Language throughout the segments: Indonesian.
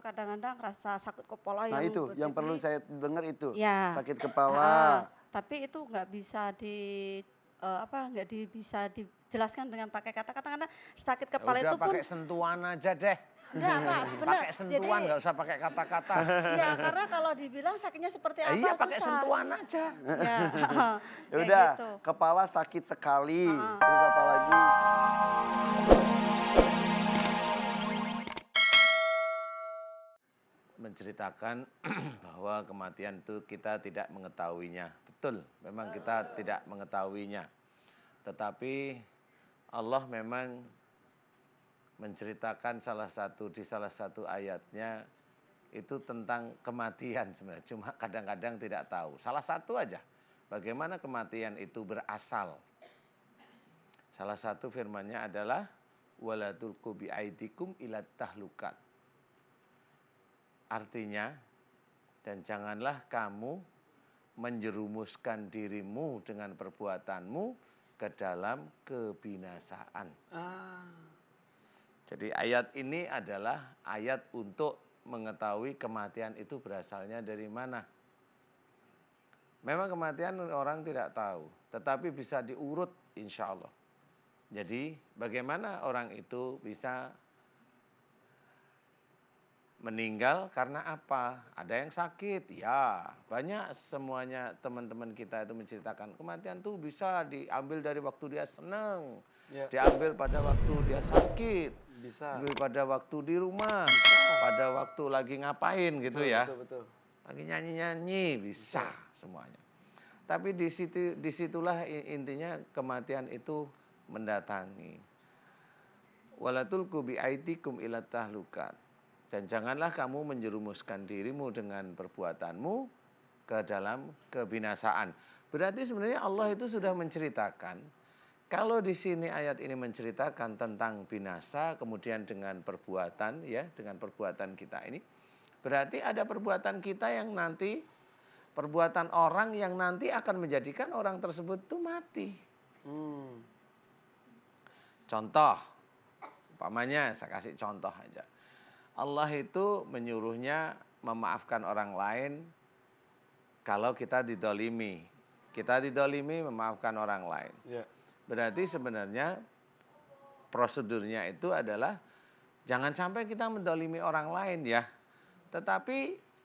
betul kadang-kadang rasa sakit kepala Nah yang itu, yang perlu berlebih. saya dengar itu, Ya, sakit heeh, kepala. tapi itu nggak bisa nggak bisa dijelaskan dengan pakai kata-kata karena sakit Ya kepala udah itu pun pakai sentuhan aja deh. enggak Pak, benar. Pakai sentuhan, Jadi nggak usah pakai kata-kata. iya, karena kalau dibilang sakitnya seperti Iya, apa pakai susah. sentuhan aja. Ya, Ya kayak udah, gitu. kepala sakit sekali. Heeh. Terus apa lagi? Menceritakan bahwa kematian itu kita tidak mengetahuinya. Betul, memang kita tidak mengetahuinya. Tetapi Allah memang menceritakan di salah satu ayatnya itu tentang kematian sebenarnya. Cuma kadang-kadang tidak tahu. Salah satu aja, bagaimana kematian itu berasal. Salah satu firman-Nya adalah wala tulqu biaidikum ila tahlukat. Artinya, dan janganlah kamu menjerumuskan dirimu dengan perbuatanmu ke dalam kebinasaan. Jadi ayat ini adalah ayat untuk mengetahui kematian itu berasalnya dari mana. Memang kematian orang tidak tahu, tetapi bisa diurut insya Allah. Jadi bagaimana orang itu bisa meninggal karena apa? Ada yang sakit, ya banyak semuanya teman-teman kita itu menceritakan kematian tuh bisa diambil dari waktu dia senang, Ya. diambil pada waktu dia sakit, Bisa. diambil pada waktu di rumah, pada waktu lagi ngapain gitu Betul, ya, betul. lagi nyanyi-nyanyi bisa semuanya. Tapi disitulah intinya kematian itu mendatangi. Walatulku biaitikum ila tahlukat. Dan janganlah kamu menjerumuskan dirimu dengan perbuatanmu ke dalam kebinasaan. Berarti sebenarnya Allah itu sudah menceritakan. Kalau di sini ayat ini menceritakan tentang binasa, kemudian dengan perbuatan, ya, dengan perbuatan kita ini, berarti ada perbuatan kita yang nanti, perbuatan orang yang nanti akan menjadikan orang tersebut itu mati. Contoh, umpamanya saya kasih contoh aja. Allah itu menyuruhnya memaafkan orang lain kalau kita didolimi. Kita didolimi memaafkan orang lain. Ya. Berarti sebenarnya prosedurnya itu adalah jangan sampai kita mendolimi orang lain ya. Tetapi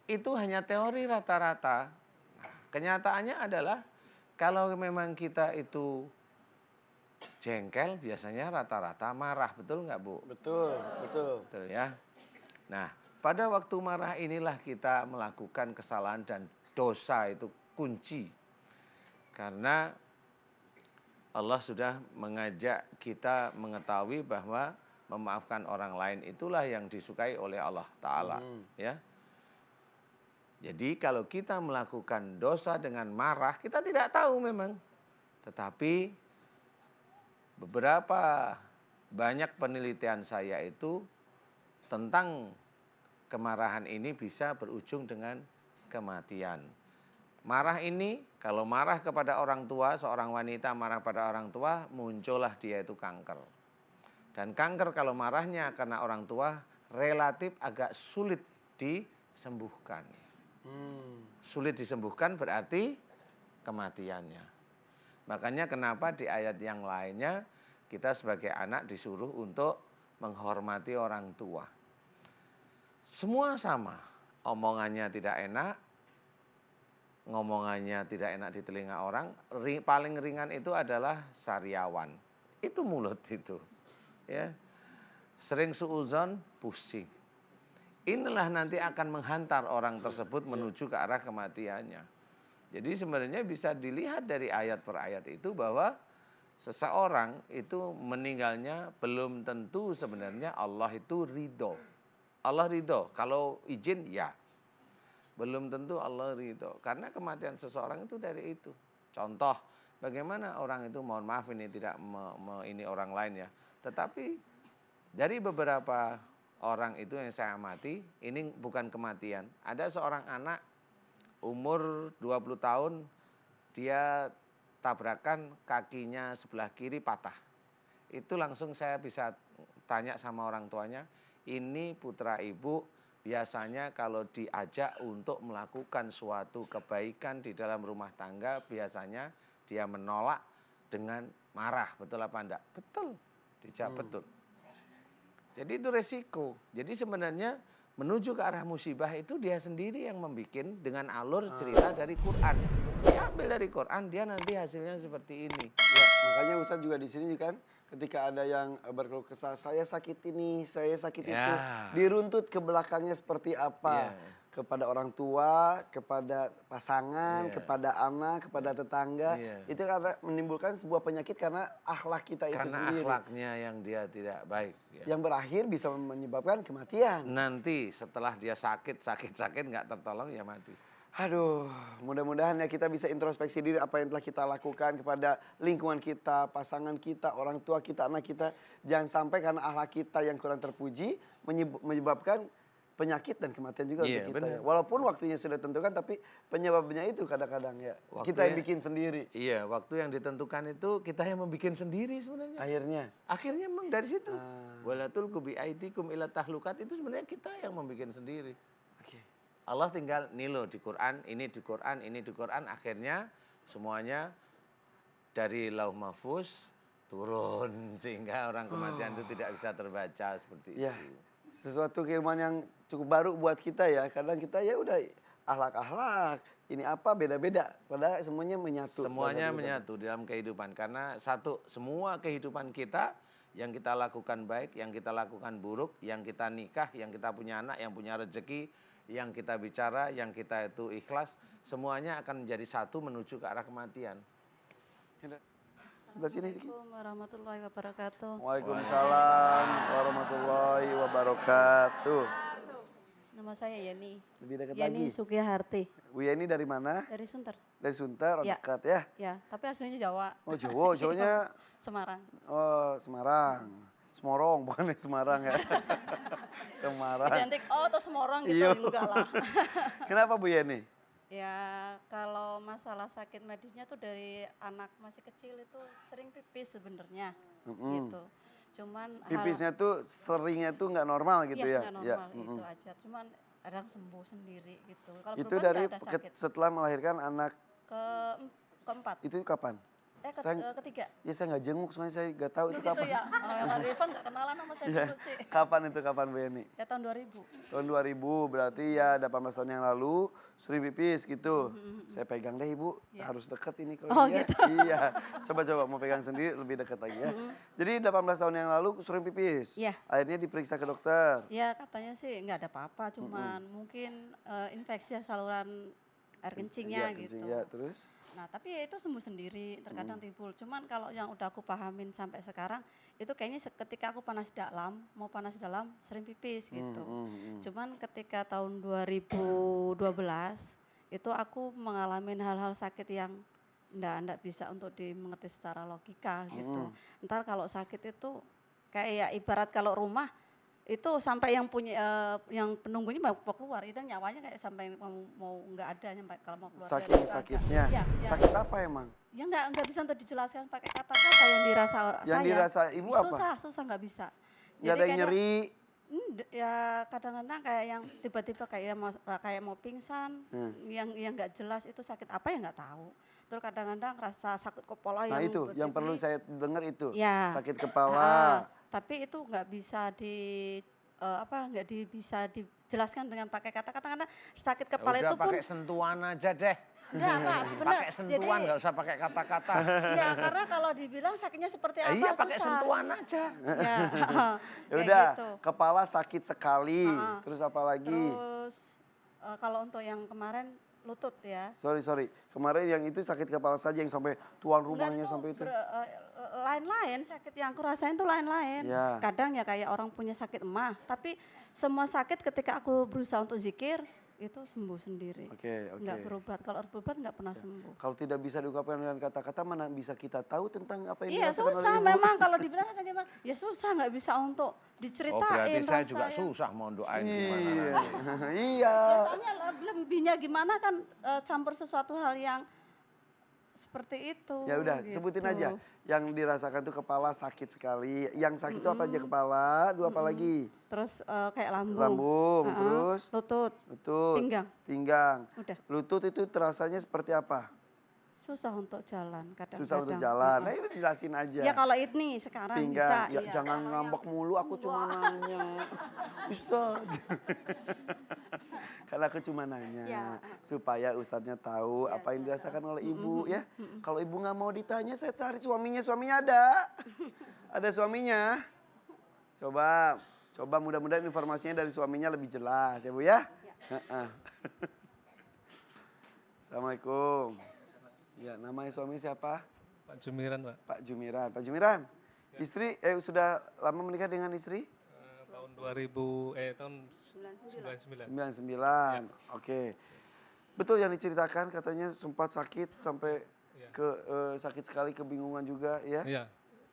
itu hanya teori rata-rata. Nah, kenyataannya adalah kalau memang kita itu jengkel biasanya rata-rata marah. Betul nggak Bu? Betul, betul. Betul ya. Nah, pada waktu marah inilah kita melakukan kesalahan dan dosa itu kunci. Karena Allah sudah mengajak kita mengetahui bahwa memaafkan orang lain itulah yang disukai oleh Allah Ta'ala. Ya. Jadi kalau kita melakukan dosa dengan marah, kita tidak tahu memang. Tetapi beberapa banyak penelitian saya itu tentang kemarahan ini bisa berujung dengan kematian. Marah ini, kalau marah kepada orang tua, seorang wanita marah pada orang tua, muncullah dia itu kanker. Dan kanker kalau marahnya karena orang tua, relatif agak sulit disembuhkan. Sulit disembuhkan berarti kematiannya. Makanya kenapa di ayat yang lainnya, kita sebagai anak disuruh untuk menghormati orang tua. Semua sama, omongannya tidak enak, ngomongannya tidak enak di telinga orang, paling ringan itu adalah sariawan. Itu mulut itu. Ya. Sering suudzon, pusing. Inilah nanti akan menghantar orang tersebut menuju ke arah kematiannya. Jadi sebenarnya bisa dilihat dari ayat per ayat itu bahwa seseorang itu meninggalnya belum tentu sebenarnya Allah itu ridho. Allah ridho, kalau izin ya. Belum tentu Allah ridho. Karena kematian seseorang itu dari itu. Contoh, bagaimana orang itu, mohon maaf ini tidak ini orang lain ya. Tetapi dari beberapa orang itu yang saya amati, ini bukan kematian. Ada seorang anak umur 20 tahun, dia tabrakan kakinya sebelah kiri patah. Itu langsung saya bisa tanya sama orang tuanya, ini putra ibu biasanya kalau diajak untuk melakukan suatu kebaikan di dalam rumah tangga, biasanya dia menolak dengan marah. Betul apa enggak? Betul. Dijawab betul. Jadi itu resiko. Jadi sebenarnya menuju ke arah musibah itu dia sendiri yang membuat dengan alur cerita dari Quran. Dia ambil dari Quran, dia nanti hasilnya seperti ini. Ya, makanya Ustadz juga di sini kan ketika ada yang berkeluh kesah, saya sakit ini, saya sakit itu, Ya. diruntut ke belakangnya seperti apa? Ya. Kepada orang tua, kepada pasangan, Iya. kepada anak, kepada tetangga. Iya. Itu karena menimbulkan sebuah penyakit karena akhlak kita itu Karena sendiri. akhlaknya yang dia tidak baik. Ya. Yang berakhir bisa menyebabkan kematian. Nanti setelah dia sakit nggak tertolong ya mati. Aduh, mudah-mudahan ya kita bisa introspeksi diri apa yang telah kita lakukan kepada lingkungan kita, pasangan kita, orang tua kita, anak kita. Jangan sampai karena akhlak kita yang kurang terpuji menyebabkan penyakit dan kematian juga Iya, untuk kita ya. benar. Walaupun waktunya sudah ditentukan tapi penyebabnya itu kadang-kadang ya kita yang bikin sendiri. Iya, waktu yang ditentukan itu kita yang membuat sendiri sebenarnya. Akhirnya Memang dari situ. Ah. Wala tulqu bi aidikum ila tahlukat, itu sebenarnya kita yang membuat sendiri. oke. Allah tinggal nilo di Quran, ini di Quran, ini di Quran, akhirnya semuanya dari Lauh Mahfuz turun sehingga orang kematian itu tidak bisa terbaca seperti Ya, itu. sesuatu keilmuan yang cukup baru buat kita ya. Kadang kita ya udah akhlak-akhlak, ini apa beda-beda. Padahal semuanya menyatu. Semuanya Bahasa menyatu dalam kehidupan karena satu, semua kehidupan kita yang kita lakukan baik, yang kita lakukan buruk, yang kita nikah, yang kita punya anak, yang punya rezeki, yang kita bicara, yang kita itu ikhlas, semuanya akan menjadi satu menuju ke arah kematian. Sebelah sini dikit. Assalamualaikum warahmatullahi wabarakatuh. Waalaikumsalam warahmatullahi wabarakatuh. Nama saya Yeni. Lebih dekat Yeni lagi. Sugiharti Bu Yeni dari mana? dari Sunter. Dari Sunter, oh Ya. dekat ya. Ya, tapi aslinya Jawa. Oh Jawa, Jawanya Semarang. oh Semarang. Semorong, bukan dari Semarang ya. Semarang. Identik terus Semarang gitu Iya. enggak lah. Kenapa Bu Yeni? Ya, kalau masalah sakit medisnya tuh dari anak masih kecil itu sering pipis sebenarnya. Gitu. Cuman Pipisnya tuh seringnya tuh nggak normal gitu ya? nggak normal itu aja. Cuman kadang sembuh sendiri gitu. Kalau Itu perempuan dari nggak ada sakit. setelah melahirkan anak Keempat. itu kapan? Ketiga. Ya saya nggak jenguk soalnya saya nggak tahu Lu itu gitu kapan. ya. Kak Rifan nggak kenalan sama saya Iya. dulu sih. Kapan itu kapan Bu Yeni? Ya tahun 2000. Tahun 2000 berarti ya 18 tahun yang lalu sering pipis gitu. Saya pegang deh Ibu, Ya. harus deket ini kalau Oh, iya. gitu. Iya. Coba mau pegang sendiri lebih dekat lagi ya. Jadi 18 tahun yang lalu sering pipis. Iya. Akhirnya diperiksa ke dokter. Ya katanya sih nggak ada apa-apa, cuman mungkin infeksi saluran air kencingnya Iya, gitu. kencing, ya, terus? Nah tapi ya itu sembuh sendiri, terkadang timbul. Cuman kalau yang udah aku pahamin sampai sekarang, itu kayaknya ketika aku mau panas dalam sering pipis gitu. Cuman ketika tahun 2012, itu aku mengalami hal-hal sakit yang enggak bisa untuk dimengerti secara logika gitu. Ntar kalau sakit itu kayak ya ibarat kalau rumah, itu sampai yang punya yang penunggunya mau keluar itu nyawanya kayak sampai mau nggak ada sampai kalau mau keluar Saking dari itu sakitnya. ada. Ya. Sakit apa emang? Ya nggak bisa untuk dijelaskan pakai kata-kata yang dirasa Yang saya. dirasa Ibu apa? Susah nggak bisa. Nggak ada yang kayak- nyeri. Ya kadang-kadang kayak yang tiba-tiba kayak mau pingsan, yang nggak jelas itu sakit apa ya nggak tahu. Terus kadang-kadang rasa sakit kepala Nah yang itu yang perlu saya dengar itu. Ya. Sakit kepala. Tapi itu nggak bisa bisa dijelaskan dengan pakai kata-kata karena sakit kepala Udah itu pun pakai sentuhan aja deh. enggak Pak, benar. Pakai sentuhan, nggak usah pakai kata-kata. Ya karena kalau dibilang sakitnya seperti apa Iya, susah. pakai sentuhan aja. Ya, Ya kayak udah, gitu. kepala sakit sekali. Ha-ha. Terus apa lagi? Terus kalau untuk yang kemarin lutut ya. Sorry. Kemarin yang itu sakit kepala saja yang sampai tuan rumahnya Enggak, sampai itu. Lain-lain sakit yang aku rasain tuh lain-lain. Ya. Kadang ya kayak orang punya sakit emah, tapi semua sakit ketika aku berusaha untuk zikir itu sembuh sendiri. Oke. Nggak berobat. Kalau berobat nggak pernah sembuh. Kalau tidak bisa diungkapkan dengan kata-kata mana bisa kita tahu tentang apa yang Iya dirasakan susah oleh Ibu? memang kalau dibilang saja ya susah nggak bisa untuk Oh diceritain. berarti saya rasa juga yang- susah mau doain gimana. Iya. Iya. Biasanya lebihnya gimana kan campur sesuatu hal yang seperti itu. Ya udah, sebutin aja. Yang dirasakan tuh kepala sakit sekali. Yang sakit itu apa aja? Kepala, dua apa lagi? Terus kayak lambung. Lambung, terus lutut, lutut, pinggang. Udah. Lutut itu terasanya seperti apa? Susah untuk jalan kadang-kadang. Susah untuk jalan. Nah itu dijelasin aja. Ya kalau ini sekarang Pinggang, bisa. ya iya. jangan ngambek mulu, aku cuma nanya. Ustaz. Karena aku cuma nanya Ya. supaya Ustadznya tahu apa yang dirasakan oleh ibu ya. Kalau ibu nggak mau ditanya, saya cari suaminya. Suaminya ada, ada suaminya. Coba mudah-mudahan informasinya dari suaminya lebih jelas ya Bu ya. Assalamualaikum. Ya, namanya suami siapa? Pak Jumiran, Pak. Pak Jumiran. Pak Jumiran, istri sudah lama menikah dengan istri? Tahun 2000 tahun 99. 99. Oke. Betul yang diceritakan katanya sempat sakit sampai ke sakit sekali, kebingungan juga ya? Iya,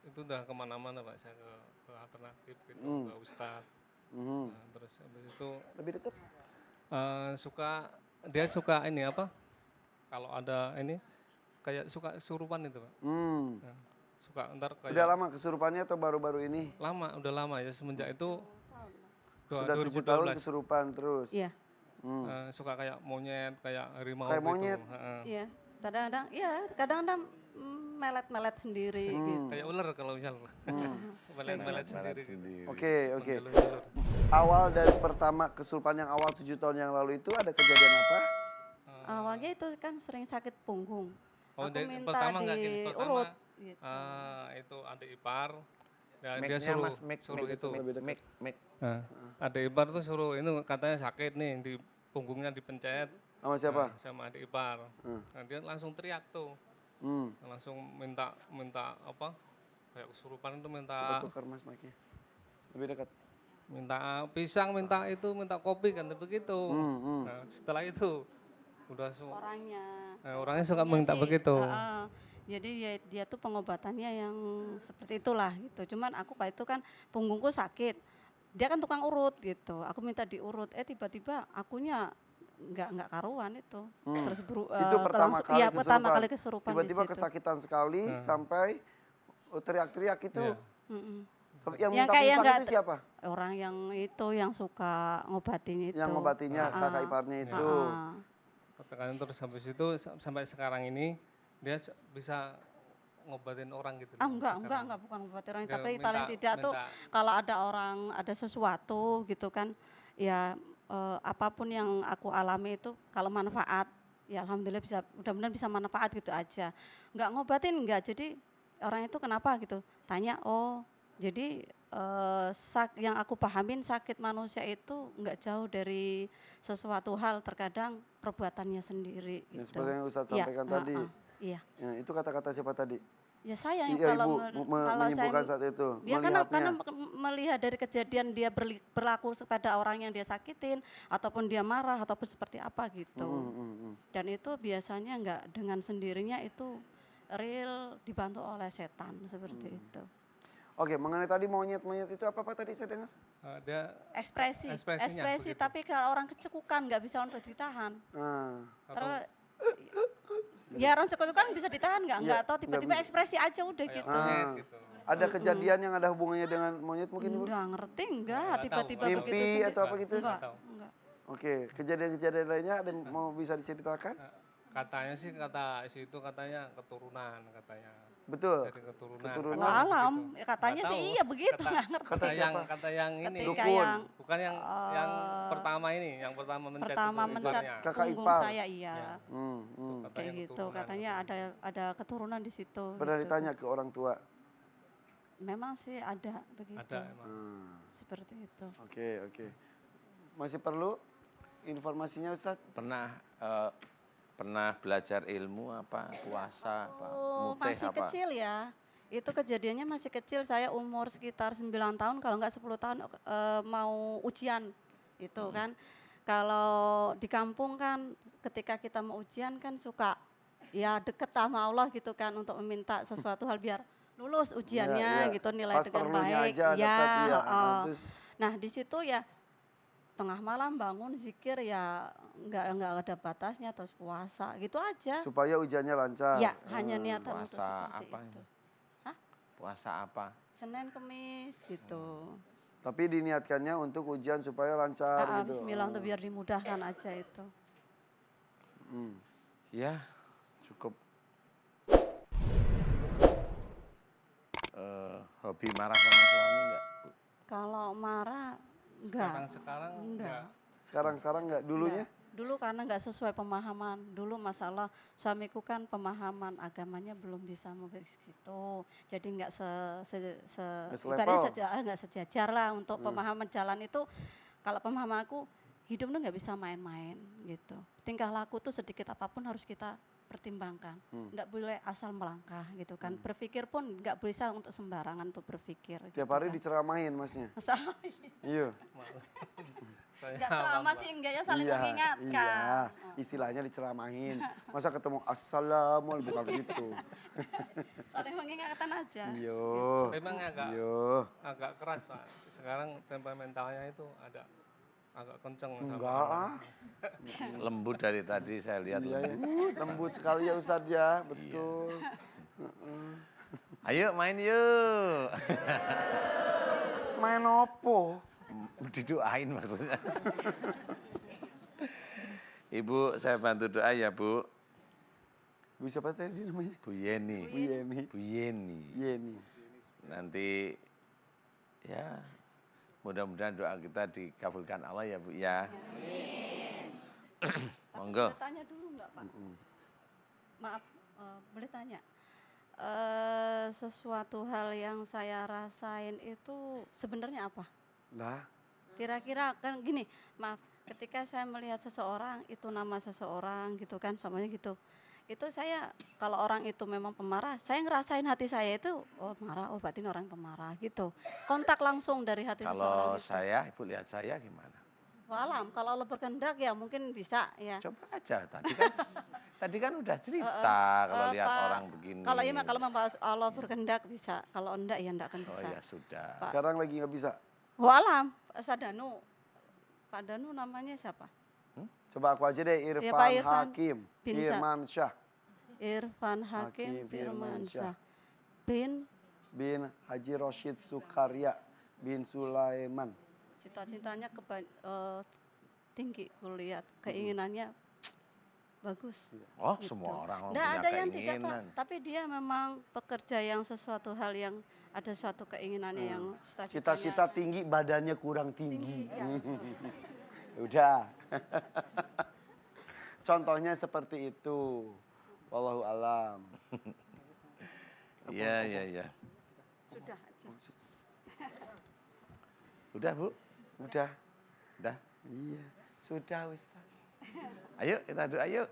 itu udah kemana-mana Pak, saya ke alternatif gitu, ke Ustadz. Nah, terus habis itu Lebih dekat? dia suka ini apa? Kalau ada ini kayak suka kesurupan itu Pak. Nah, suka ntar kayak Udah lama kesurupannya atau baru-baru ini? udah lama ya semenjak itu Sudah 7 tahun kesurupan terus? Iya. Suka kayak monyet, kayak harimau Kayak gitu. monyet? Iya. Kadang-kadang melet-melet sendiri gitu. Kayak ular kalau misal. Melet-melet sendiri. Oke. Jalur-jalur. Awal dari pertama kesurupan yang awal 7 tahun yang lalu itu ada kejadian apa? Awalnya itu kan sering sakit punggung. Oh, Aku dari minta pertama nggak gini, diurut. Gitu. Itu adik ipar, ya, dia Mic-nya, suruh Mas, mic itu. Mic. Nah, adik ipar tuh suruh itu katanya sakit nih di punggungnya dipencet. Sama siapa? Nah, sama adik ipar. Nah, dia langsung teriak tuh, langsung minta apa? Kayak kesurupan itu Coba minta tukar Mas mic-nya. Lebih dekat. minta pisang, minta kopi kan begitu. Nah, setelah itu udah orangnya suka minta begitu. Jadi dia tuh pengobatannya yang seperti itulah gitu. Cuman aku pak itu kan punggungku sakit. Dia kan tukang urut gitu. Aku minta diurut. Tiba-tiba akunya nggak karuan itu. Terus itu pertama kali iya, kesurupan. pertama kali kesurupan Tiba-tiba di situ. kesakitan sekali sampai teriak-teriak itu. Iya. Yang Yang minta kayak pisang nggak itu siapa? orang yang itu yang suka ngobatin itu. Yang ngobatinya kakak iparnya itu. Katakan terus habis itu sampai sekarang ini dia bisa ngobatin orang gitu. Enggak, bukan ngobatin orang, Dia tapi paling tidak tuh kalau ada orang ada sesuatu gitu kan, ya apapun yang aku alami itu kalau manfaat, ya alhamdulillah bisa, mudah-mudahan bisa manfaat gitu aja. Enggak ngobatin enggak, jadi orang itu kenapa gitu, tanya, oh jadi yang aku pahamin sakit manusia itu enggak jauh dari sesuatu hal, terkadang perbuatannya sendiri. Ya, Gitu. seperti yang Ustadz sampaikan tadi. Iya. Ya, itu kata-kata siapa tadi? Ya saya yang Iya, kalau Ibu kalau menyimpulkan saya saat itu. dia melihatnya. karena melihat dari kejadian dia berlaku kepada orang yang dia sakitin ataupun dia marah ataupun seperti apa gitu. Dan itu biasanya enggak dengan sendirinya, itu real dibantu oleh setan seperti itu. Oke, mengenai tadi monyet-monyet itu apa tadi saya dengar? Dia Ekspresi begitu. tapi kalau orang kecekukan nggak bisa untuk ditahan. Terus ya orang kecekukan bisa ditahan nggak tahu, tiba-tiba ekspresi aja udah kayak gitu. monyet gitu. Ada kejadian yang ada hubungannya dengan monyet mungkin Bu? Nggak ngerti enggak, Nggak tahu, tiba-tiba Mbak. begitu Mimpi sendiri. atau apa gitu? Enggak, tahu. enggak. Oke, kejadian-kejadian lainnya ada yang mau bisa diceritakan? Katanya sih kata situ katanya keturunan katanya. Betul. Dari keturunan. Keturunan. Katanya Alam, begitu. ya katanya Nggak sih tahu. iya begitu, nggak ngerti. Kata siapa? Kata yang ini. Ketika Dukun. yang Bukan yang pertama ini, yang pertama mencet pertama itu mencat iparnya. Kakak punggung ipar. saya iya. Katanya Kayak gitu, keturunan. katanya ada keturunan di situ. Pernah gitu. ditanya ke orang tua? Memang sih ada begitu. Ada emang. Seperti itu. Oke. Masih perlu informasinya Ustadz? Pernah belajar ilmu apa, puasa apa, muteh Masih apa? kecil ya. Itu kejadiannya masih kecil, saya umur sekitar 9 tahun, kalau enggak 10 tahun mau ujian itu kan. Kalau di kampung kan ketika kita mau ujian kan suka ya deket sama Allah gitu kan untuk meminta sesuatu hal biar lulus ujiannya Iya. gitu, nilai Pas dengan perlunya baik. aja Ya, dapat, iya. heeh. Terus Nah di situ ya tengah malam bangun zikir ya nggak ada batasnya, terus puasa gitu aja. Supaya ujiannya lancar. Ya, hanya niatan untuk Puasa seperti apa itu. ini? Hah? Puasa apa? Senin, Kemis gitu. Tapi diniatkannya untuk ujian supaya lancar gitu. Bismillah untuk biar dimudahkan aja itu. Ya, cukup. Hobi marah sama suami enggak? Kalau marah enggak. Sekarang Enggak. Sekarang enggak, dulunya? Dulu karena nggak sesuai pemahaman. Dulu masalah suamiku kan pemahaman agamanya belum bisa situ. Jadi nggak nggak sejajar lah untuk pemahaman jalan itu. Kalau pemahaman aku hidup itu nggak bisa main-main gitu. Tingkah laku tuh sedikit apapun harus kita pertimbangkan. Nggak boleh asal melangkah gitu kan. Berpikir pun nggak bisa untuk sembarangan untuk berpikir. Tiap hari diceramahin masnya? Masalah Iya. nggak ceramah sih, enggak ya saling mengingatkan. Iya, istilahnya diceramahin. Masa ketemu assalamualaikum bukan begitu. Saling mengingatkan aja. Iya. memang agak keras Pak. Sekarang temperamentalnya itu agak kenceng. Enggak ah. Lembut dari tadi saya lihat. Iya, lembut. lembut sekali ya Ustadz ya, betul. Ayo main yuk. Main opo? Didoain maksudnya. Ibu, saya bantu doa ya Bu. Bu siapa tadi namanya? Bu Yeni. Bu Yeni. Bu Yeni. Yeni. Nanti ya mudah-mudahan doa kita dikabulkan Allah ya Bu ya. Monggo. Boleh tanya dulu enggak Pak? Maaf, boleh tanya? Sesuatu hal yang saya rasain itu sebenarnya apa? Lah, Kira-kira kan gini, maaf, ketika saya melihat seseorang itu nama seseorang gitu kan, samanya gitu. Itu saya kalau orang itu memang pemarah, saya ngerasain hati saya itu oh marah, oh berarti ini orang pemarah gitu. Kontak langsung dari hati Kalau seseorang itu. saya, Ibu lihat saya gimana? Walam, kalau Allah berkehendak ya mungkin bisa ya. Coba aja. Tadi kan udah cerita kalau lihat orang begini. Kalau iya kalau membahas Allah berkehendak bisa, kalau enggak ya enggak akan Oh bisa. ya sudah. sekarang lagi nggak bisa. Walam, Sadanu. Pak Danu namanya siapa? Coba aku aja deh, Ya, Irfan Pak Irfan Hakim bin Firmansyah Irfan Hakim Hakim Firmansyah. Firmansyah bin Haji Roshid Sukarya bin Sulaiman. cita-citanya tinggi kuliah, keinginannya bagus. Oh, Gitu. semua orang Nggak punya ada yang tidak Pak, keinginan. tapi dia memang pekerja yang sesuatu hal yang ada suatu keinginannya yang Cita-cita tinggi, badannya kurang tinggi. ya. Udah. Contohnya seperti itu. Wallahu alam. Iya, iya, iya. Sudah aja. Udah, Bu? Udah. Udah. Iya. Sudah Ustaz. Ayo kita doa yuk.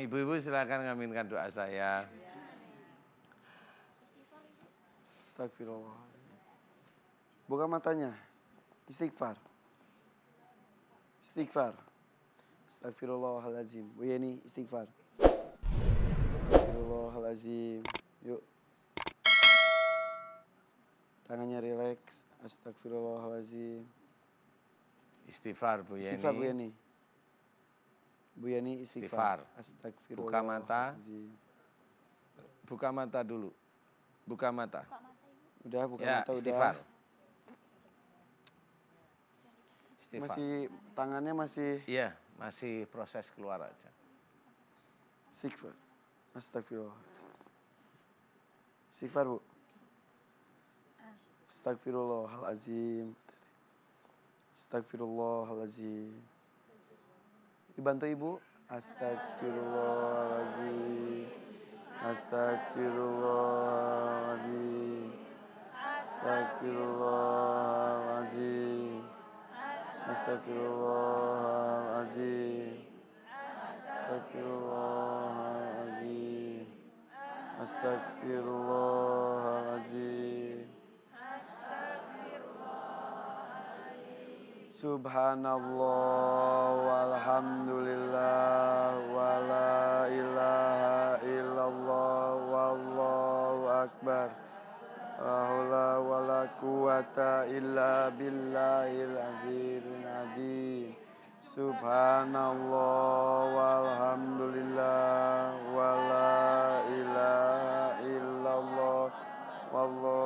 Ibu-ibu silakan ngaminkan doa saya. Astagfirullah. Buka matanya. Istighfar. Istighfar. Astagfirullahaladzim. Bu Yeni istighfar. Astagfirullahaladzim. Yuk. Tangannya rileks. Astagfirullahaladzim. Istighfar Bu Yeni. Istighfar Bu Yeni. Bu Yeni Istighfar. istighfar. Astagfirullah. Buka mata. Buka mata dulu. Buka mata. Udah buka Ya, mata istighfar. udah. Istighfar. Masih tangannya masih Iya, masih proses keluar aja. istighfar. Astagfirullah. Istighfar Bu. Astagfirullahalazim. Astagfirullahalazim. Dibantu Ibu. Astagfirullahalazim. Astagfirullahalazim. Astagfirullahalazim. Astagfirullahalazim. Astagfirullahalazim. Astagfirullahalazim. Subhanallah walhamdulillah wa la ilaha illallah wallahu akbar. La haula wala quwata illa billahil azizil azim. Subhanallah walhamdulillah wala ilaha illallah wallahu